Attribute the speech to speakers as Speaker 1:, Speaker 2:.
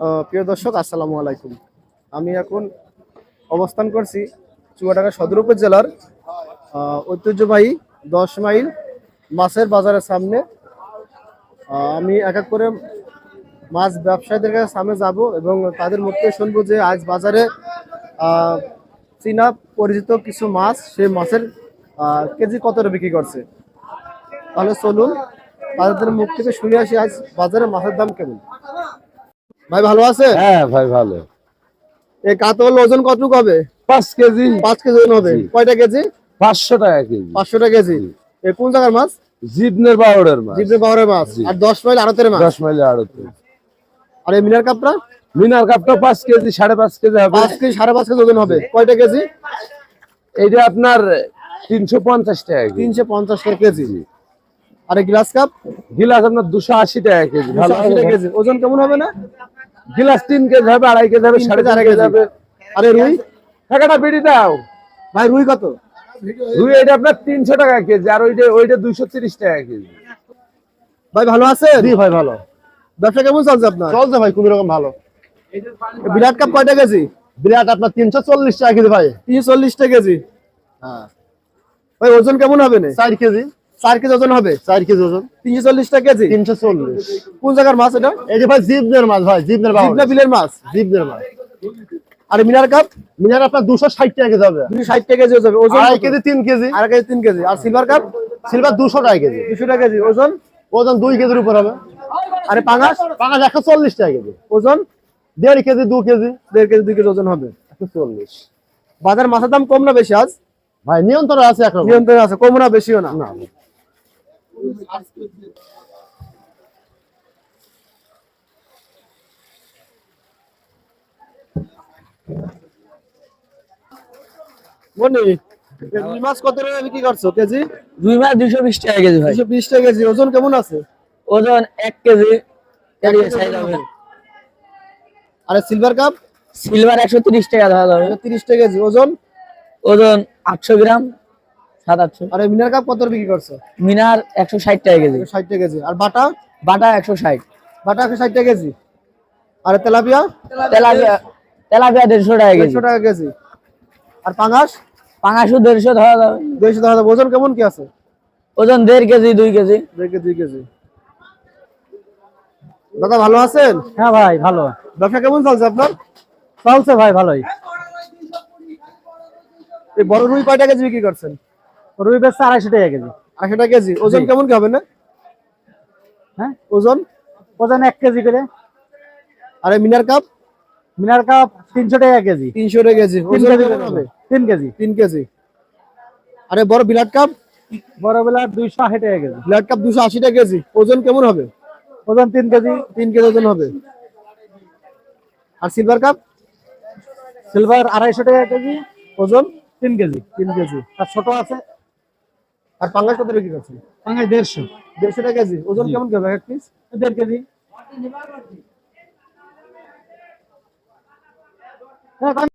Speaker 1: প্রিয় দর্শক, আসসালামু আলাইকুম। আমি এখন অবস্থান করছি চুয়াডাঙ্গা সদর উপজেলার ঐতিহ্যবাহী 10 মাইল মাছের বাজারের সামনে। আমি এক এক করে মাছ ব্যবসায়ীদের কাছে সামনে যাব এবং তাদের মুখ থেকে শুনবো যে আজ বাজারে চীনা পরিচিত কিছু মাছ, সেই মাছের কেজি কত বিক্রি করছে। তাহলে চলুন তাদের মুখ থেকে শুনে আসি আজ বাজারে মাছের দাম কেমন। ভাই ভালো আছে?
Speaker 2: হ্যাঁ ভাই ভালো।
Speaker 1: এই কাতল ওজন কতটুকু হবে?
Speaker 2: 5 কেজি।
Speaker 1: 5 কেজি ওজন হবে। কয়টা কেজি?
Speaker 2: 500 টাকা কেজি।
Speaker 1: 500 টাকা কেজি। এই কোন জায়গার মাছ?
Speaker 2: জিবনের বাওড়ের মাছ।
Speaker 1: জিবনের বাওড়ের মাছ। আর 10 মাইল আড়তের মাছ।
Speaker 2: 10 মাইল আড়তে।
Speaker 1: আর এই মিনার কাপটা?
Speaker 2: মিনার কাপটা 5 কেজি 5.5 কেজি হবে।
Speaker 1: 5 কেজি 5.5 কেজি ওজন হবে। কয়টা কেজি?
Speaker 2: এইটা আপনার 350 টাকা কেজি।
Speaker 1: 350 টাকা কেজি। আর এই গ্লাস কাপ?
Speaker 2: গিলাস আপনার 280 টাকা কেজি।
Speaker 1: 280 টাকা কেজি। ওজন কেমন হবে না?
Speaker 2: গিলাস 3 কেজি হবে, 2.5 কেজি হবে, 3.5 কেজি হবে।
Speaker 1: আরে রুই?
Speaker 2: টাকাটা বেড়ে দাও
Speaker 1: ভাই, রুই কত?
Speaker 2: রুই এটা আপনার 300 টাকা কেজি, আর ওইটা 230 টাকা কেজি।
Speaker 1: ভাই ভালো আছেন?
Speaker 2: জি ভাই ভালো।
Speaker 1: ব্যবসা কেমন চলছে আপনার?
Speaker 2: চলছে ভাই খুবই রকম ভালো।
Speaker 1: বিরাট কাপ কয়টা কেজি?
Speaker 2: বিরাট আপনার 340 টাকা কেজি ভাই।
Speaker 1: 340 টাকা কেজি।
Speaker 2: হ্যাঁ
Speaker 1: ভাই ওজন কেমন হবে না?
Speaker 2: 4 কেজি।
Speaker 1: 4 কেজি ওজন হবে।
Speaker 2: 4 কেজি ওজন।
Speaker 1: 340 টাকা কেজি।
Speaker 2: 340।
Speaker 1: কোন জায়গার মাছ এটা?
Speaker 2: এই যে ভাই জিবনের মাছ ভাই, জিবনের বাওড়।
Speaker 1: জিবনা বিলের মাছ।
Speaker 2: জিবনের মাছ।
Speaker 1: আর মিনার কাপ?
Speaker 2: মিনার আপনার 260 টাকা কেজি হবে।
Speaker 1: 260 টাকা কেজি হবে। ওজন
Speaker 2: 2.5 কেজি 3 কেজি।
Speaker 1: 2.5 KG 3 KG. আর সিলভার কাপ?
Speaker 2: সিলভার 200 টাকা কেজি।
Speaker 1: 200 টাকা কেজি। ওজন?
Speaker 2: ওজন 2 কেজির উপর হবে।
Speaker 1: আরে পাঙাশ?
Speaker 2: পাঙাশ 140 টাকা কেজি।
Speaker 1: ওজন?
Speaker 2: 1.5 কেজি 2 কেজি।
Speaker 1: 1.5 কেজি 2 কেজি ওজন হবে।
Speaker 2: 140।
Speaker 1: বাজার মাছের দাম কম না বেশি আজ?
Speaker 2: ভাই নিয়ন্ত্রণ আছে এখন।
Speaker 1: নিয়ন্ত্রণে আছে, কম না বেশিও না।
Speaker 2: না।
Speaker 1: মনি, রুই মাছ কত টাকা বিক্রি করছো কেজি?
Speaker 3: রুই মাছ 220 টাকা কেজি ভাই।
Speaker 1: 220 টাকা কেজি। ওজন কেমন আছে?
Speaker 3: ওজন 1 কেজি এরিয়া সাইজ হবে।
Speaker 1: আর সিলভার কাপ?
Speaker 3: সিলভার 130 টাকা ধরা যাবে।
Speaker 1: 30 টাকা কেজি। ওজন?
Speaker 3: ওজন 800 গ্রাম 700।
Speaker 1: আর মিনার কাপ কত বিক্রি করছো?
Speaker 3: মিনার 160 টাকা কেজি।
Speaker 1: 60 টাকা কেজি। আর বাটা?
Speaker 3: বাটা 160।
Speaker 1: বাটা 160 টাকা কেজি। আর তেলাপিয়া?
Speaker 3: তেলাপিয়া 150 টাকা কেজি।
Speaker 1: 150 টাকা কেজি। আর পাঙাশ?
Speaker 3: পাঙাশও 150 ধরা যাবে।
Speaker 1: 200 টাকা। ওজন কেমন কি আছে?
Speaker 3: ওজন 1.5 কেজি 2 কেজি।
Speaker 1: 2 কেজি। দাদা ভালো আছেন?
Speaker 3: হ্যাঁ ভাই ভালো।
Speaker 1: ব্যবসা কেমন চলছে আপনার?
Speaker 3: চলছে ভাই ভালোই।
Speaker 1: এই বড় রুই কয়টা কেজি বিক্রি করছেন?
Speaker 3: রুই বেচছে 250 টাকা কেজি।
Speaker 1: 80 টাকা কেজি। ওজন কেমন কি হবে না?
Speaker 3: হ্যাঁ
Speaker 1: ওজন?
Speaker 3: ওজন 1 কেজি করে।
Speaker 1: আর মিনার কাপ?
Speaker 3: মিনার কাপ 300 টাকা কেজি।
Speaker 1: 300 টাকা কেজি। ওজন কেমন হবে?
Speaker 3: 3 কেজি।
Speaker 1: 3 কেজি। আরে বড় বিলাট কাপ?
Speaker 3: বড় বেলা 280 টাকা কেজি।
Speaker 1: বিলাট কাপ 280 টাকা কেজি। ওজন কেমন হবে?
Speaker 3: ওজন 3 কেজি।
Speaker 1: 3 কেজি ওজন হবে। আর সিলভার কাপ?
Speaker 3: সিলভার 250 টাকা কেজি।
Speaker 1: ওজন?
Speaker 3: 3 কেজি।
Speaker 1: 3 কেজি।
Speaker 3: আর ছোট আছে।
Speaker 1: আর পাঙ্গাস কত বিক্রি করছেন?
Speaker 3: পাঙ্গাস 150।
Speaker 1: 150 টাকা কেজি। ওজন কেমন কি হবে এক পিস?
Speaker 3: 1.5 কেজি। হ্যাঁ।